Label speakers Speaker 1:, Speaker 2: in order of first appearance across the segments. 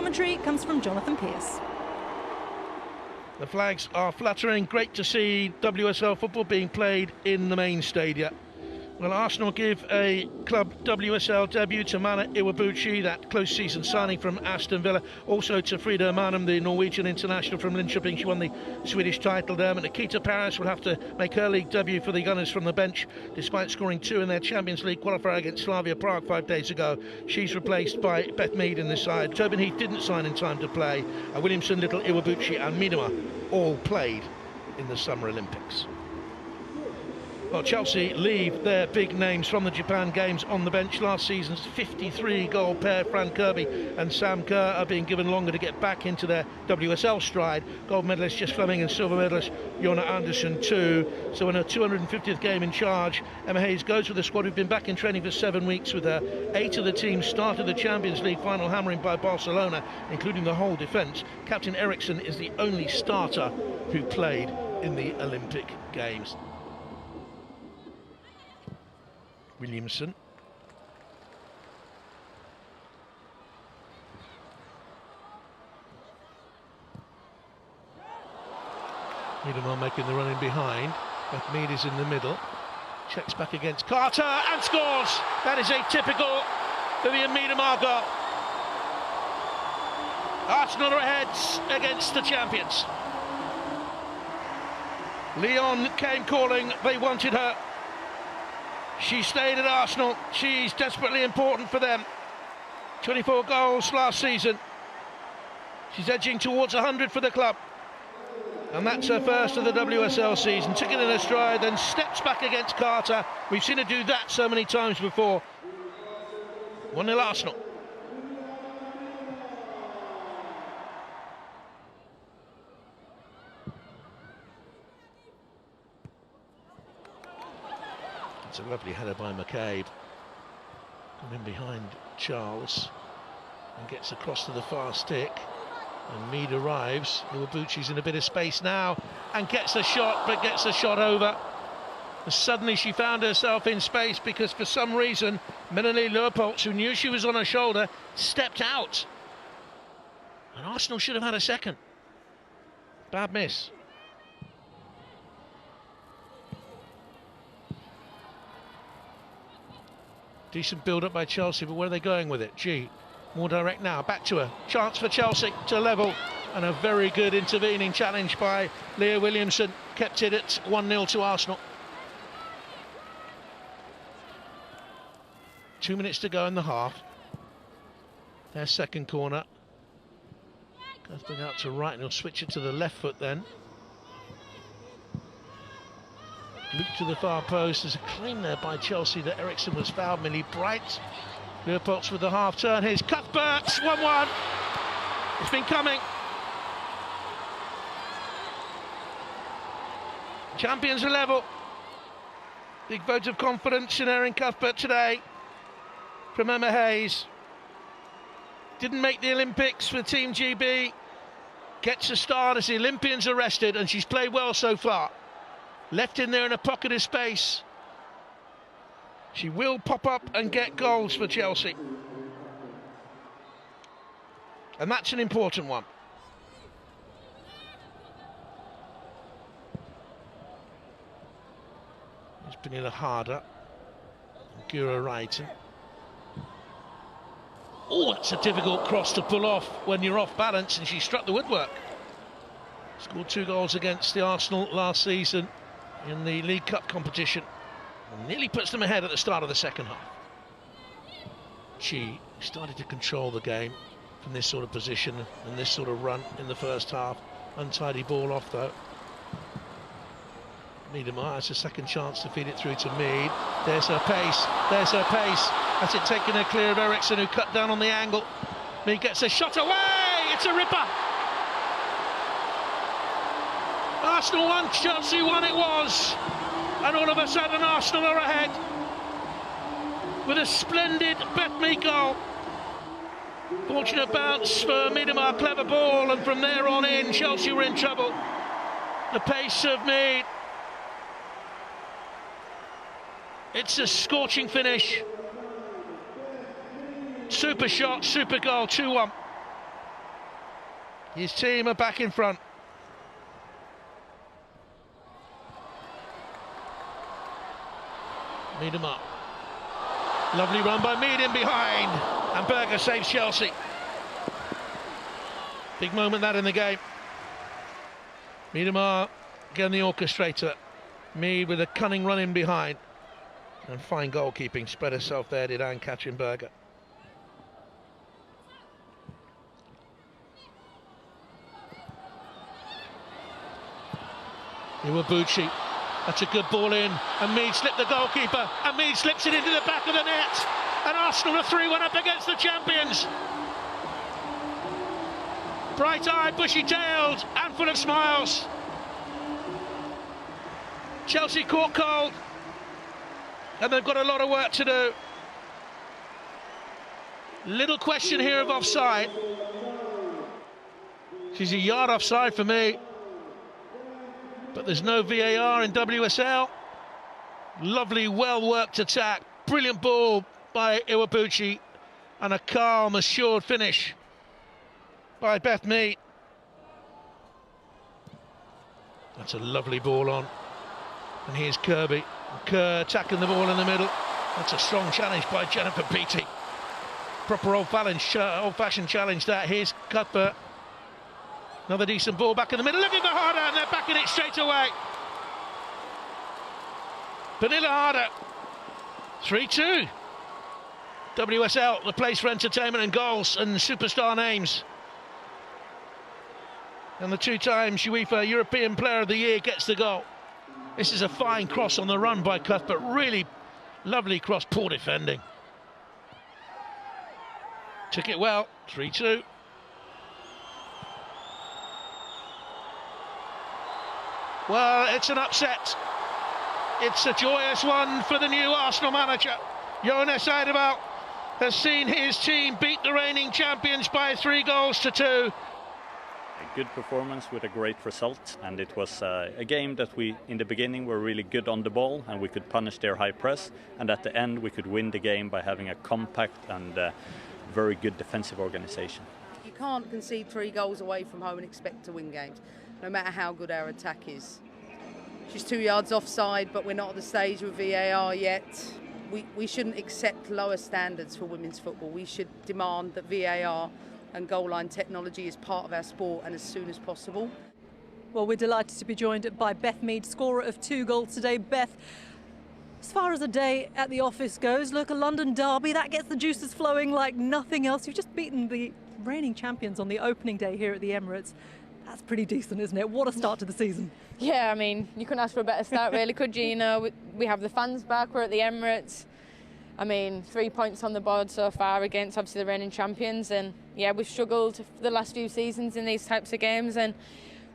Speaker 1: commentary comes from Jonathan Pearce.
Speaker 2: The flags are fluttering. Great to see WSL football being played in the main stadia. Well, Arsenal give a club WSL debut to Mana Iwabuchi, that close season signing from Aston Villa. Also to Frida Manum, the Norwegian international from Linköping. She won the Swedish title there. And Nikita Paris will have to make her league debut for the Gunners from the bench, despite scoring 2 in their Champions League qualifier against Slavia Prague 5 days ago. She's replaced by Beth Mead in the side. Tobin Heath didn't sign in time to play. Williamson, Little, Iwabuchi and Minima all played in the Summer Olympics. Well, Chelsea leave their big names from the Japan Games on the bench. Last season's 53-goal pair, Fran Kirby and Sam Kerr, are being given longer to get back into their WSL stride. Gold medalist Jess Fleming and silver medalist Jonna Andersson too. So in her 250th game in charge, Emma Hayes goes with the squad who've been back in training for 7 weeks with her. 8 of the team started the Champions League final hammering by Barcelona, including the whole defence. Captain Eriksson is the only starter who played in the Olympic Games. Williamson. Miedemar making the run in behind. Beth Mead is in the middle. Checks back against Carter and scores! That is a typical Vivianne Miedemar goal. Arsenal are ahead against the champions. Lyon came calling, they wanted her. She stayed at Arsenal. She's desperately important for them. 24 goals last season. She's edging towards 100 for the club. And that's her first of the WSL season. Took it in her stride, then steps back against Carter. We've seen her do that so many times before. 1-0 Arsenal. It's a lovely header by McCabe. Come in behind Charles and gets across to the far stick. And Mead arrives. Iwabuchi's in a bit of space now and gets a shot, but gets a shot over. And suddenly she found herself in space because for some reason Melanie Leupolz, who knew she was on her shoulder, stepped out. And Arsenal should have had a second. Bad miss. Decent build-up by Chelsea, but where are they going with it? G, more direct now, back to her. Chance for Chelsea to level, and a very good intervening challenge by Leah Williamson. Kept it at 1-0 to Arsenal. 2 minutes to go in the half. Their second corner. Goes back out to right, and he'll switch it to the left foot then. Loop to the far post. There's a claim there by Chelsea that Eriksson was fouled. Millie Bright. Leupolz with the half turn. Here's Cuthbert. 1-1. It's been coming. Champions are level. Big vote of confidence in Erin Cuthbert today from Emma Hayes. Didn't make the Olympics for Team GB. Gets a start as the Olympians are rested, and she's played well so far. Left in there in a pocket of space. She will pop up and get goals for Chelsea. And that's an important one. It's Pernilla Harder. Gura Wrighton. Oh, that's a difficult cross to pull off when you're off balance, and she struck the woodwork. Scored 2 goals against the Arsenal last season in the League Cup competition. And nearly puts them ahead at the start of the second half. She started to control the game from this sort of position and this sort of run in the first half. Untidy ball off though. Miedemar has a second chance to feed it through to Mead. There's her pace, there's her pace. Has it taken her clear of Eriksson, who cut down on the angle. Mead gets a shot away, it's a ripper. Arsenal 1, Chelsea 1 it was. And all of a sudden Arsenal are ahead with a splendid Beth Mead goal. Fortunate bounce for Miedemar, clever ball, and from there on in, Chelsea were in trouble. The pace of Mead. It's a scorching finish. Super shot, super goal, 2-1. His team are back in front. Miedema. Lovely run by Mead in behind. And Berger saves Chelsea. Big moment that in the game. Miedema again the orchestrator. Mead with a cunning run in behind. And fine goalkeeping. Spread herself there, did Anne Katrin Berger. Iwabuchi. That's a good ball in, and Mead slipped the goalkeeper, and Mead slips it into the back of the net, and Arsenal are 3-1 up against the champions. Bright-eyed, bushy-tailed, and full of smiles. Chelsea caught cold, and they've got a lot of work to do. Little question here of offside. She's a yard offside for me. But there's no VAR in WSL. Lovely, well-worked attack. Brilliant ball by Iwabuchi. And a calm, assured finish by Beth Mead. That's a lovely ball on. And here's Kirby. Kerr attacking the ball in the middle. That's a strong challenge by Jennifer Beattie. Proper old-fashioned challenge that. Here's Cuthbert. Another decent ball back in the middle, looking for Harder, and they're backing it straight away. Pernilla Harder, 3-2. WSL, the place for entertainment and goals and superstar names. And the 2 times UEFA European Player of the Year gets the goal. This is a fine cross on the run by Cuthbert, really lovely cross, poor defending. Took it well, 3-2. Well, it's an upset. It's a joyous one for the new Arsenal manager. Jonas Eidevall has seen his team beat the reigning champions by 3-2.
Speaker 3: A good performance with a great result, and it was a game that we, in the beginning, were really good on the ball, and we could punish their high press, and at the end we could win the game by having a compact and very good defensive organisation.
Speaker 4: You can't concede 3 goals away from home and expect to win games, no matter how good our attack is. She's 2 yards offside, but we're not at the stage with VAR yet. We shouldn't accept lower standards for women's football. We should demand that VAR and goal line technology is part of our sport, and as soon as possible.
Speaker 1: Well, we're delighted to be joined by Beth Mead, scorer of 2 goals today. Beth, as far as a day at the office goes, look, a London derby, that gets the juices flowing like nothing else. You've just beaten the reigning champions on the opening day here at the Emirates. That's pretty decent, isn't it? What a start to the season.
Speaker 5: Yeah, I mean, you couldn't ask for a better start, really, could you? You know, we have the fans back, we're at the Emirates. I mean, 3 points on the board so far against, obviously, the reigning champions. And, yeah, we've struggled for the last few seasons in these types of games. And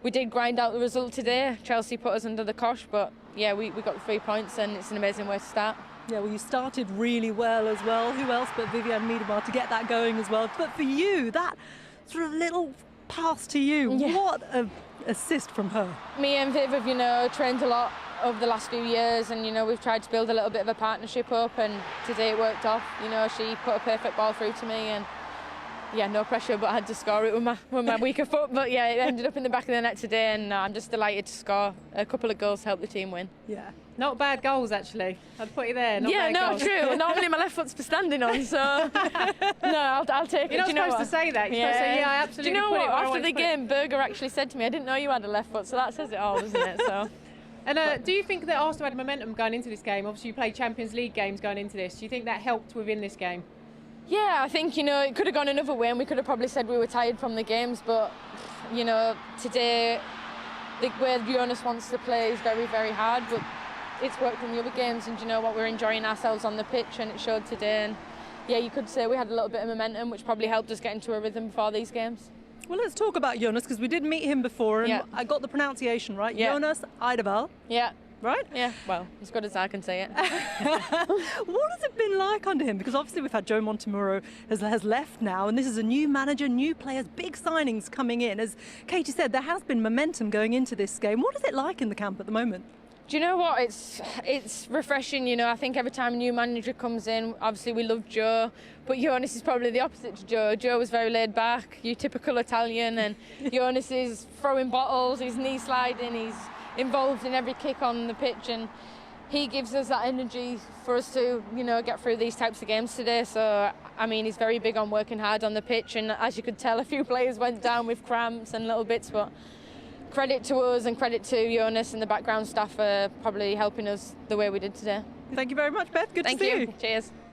Speaker 5: we did grind out the result today. Chelsea put us under the cosh, but, yeah, we got 3 points, and it's an amazing way to start.
Speaker 1: Yeah, well, you started really well as well. Who else but Vivianne Miedema to get that going as well? But for you, that sort of little pass to you,
Speaker 5: yeah.
Speaker 1: What an assist from her.
Speaker 5: Me and Viv have, you know, trained a lot over the last few years, and, you know, we've tried to build a little bit of a partnership up, and today it worked off. You know, she put a perfect ball through to me, and yeah, no pressure, but I had to score it with my weaker foot. But yeah, it ended up in the back of the net today, and I'm just delighted to score a couple of goals to help the team win.
Speaker 1: Yeah.
Speaker 6: Not bad goals, actually. I'd put you there. Not
Speaker 5: yeah,
Speaker 6: bad
Speaker 5: no,
Speaker 6: goals.
Speaker 5: true. Normally my left foot's for standing on, so no, I'll take it.
Speaker 6: You're not
Speaker 5: Do you know
Speaker 6: supposed
Speaker 5: what?
Speaker 6: to say that. You're supposed to say, yeah, I absolutely.
Speaker 5: Do you know
Speaker 6: put
Speaker 5: what?
Speaker 6: it where I
Speaker 5: After
Speaker 6: want
Speaker 5: the
Speaker 6: to put it.
Speaker 5: game, Berger actually said to me, "I didn't know you had a left foot," so that says it all, doesn't it? So.
Speaker 6: And do you think that Arsenal had momentum going into this game? Obviously, you played Champions League games going into this. Do you think that helped within this game?
Speaker 5: Yeah, I think, you know, it could have gone another way, and we could have probably said we were tired from the games, but, you know, today, the way Jonas wants to play is very, very hard, but it's worked in the other games, and you know what, we're enjoying ourselves on the pitch, and it showed today, and yeah, you could say we had a little bit of momentum, which probably helped us get into a rhythm before these games.
Speaker 1: Well, let's talk about Jonas, because we did meet him before, and
Speaker 5: Yeah.
Speaker 1: I got the pronunciation right.
Speaker 5: Yeah.
Speaker 1: Jonas Eidevall,
Speaker 5: Yeah,
Speaker 1: right?
Speaker 5: yeah, well, as good as I can say it.
Speaker 1: What has it been like under him? Because obviously we've had Joe Montemurro has left now, and this is a new manager, new players, big signings coming in. As Katie said, there has been momentum going into this game. What is it like in the camp at the moment?
Speaker 5: Do you know what? It's refreshing, you know. I think every time a new manager comes in, obviously we love Joe, but Jonas is probably the opposite to Joe. Joe was very laid back, you typical Italian, and Jonas is throwing bottles, he's knee sliding, he's involved in every kick on the pitch, and he gives us that energy for us to, you know, get through these types of games today. So, I mean, he's very big on working hard on the pitch, and as you could tell, a few players went down with cramps and little bits, but credit to us and credit to Jonas and the background staff for probably helping us the way we did today.
Speaker 1: Thank you very much, Beth. Good
Speaker 5: Thank
Speaker 1: to see
Speaker 5: you.
Speaker 1: you.
Speaker 5: Cheers.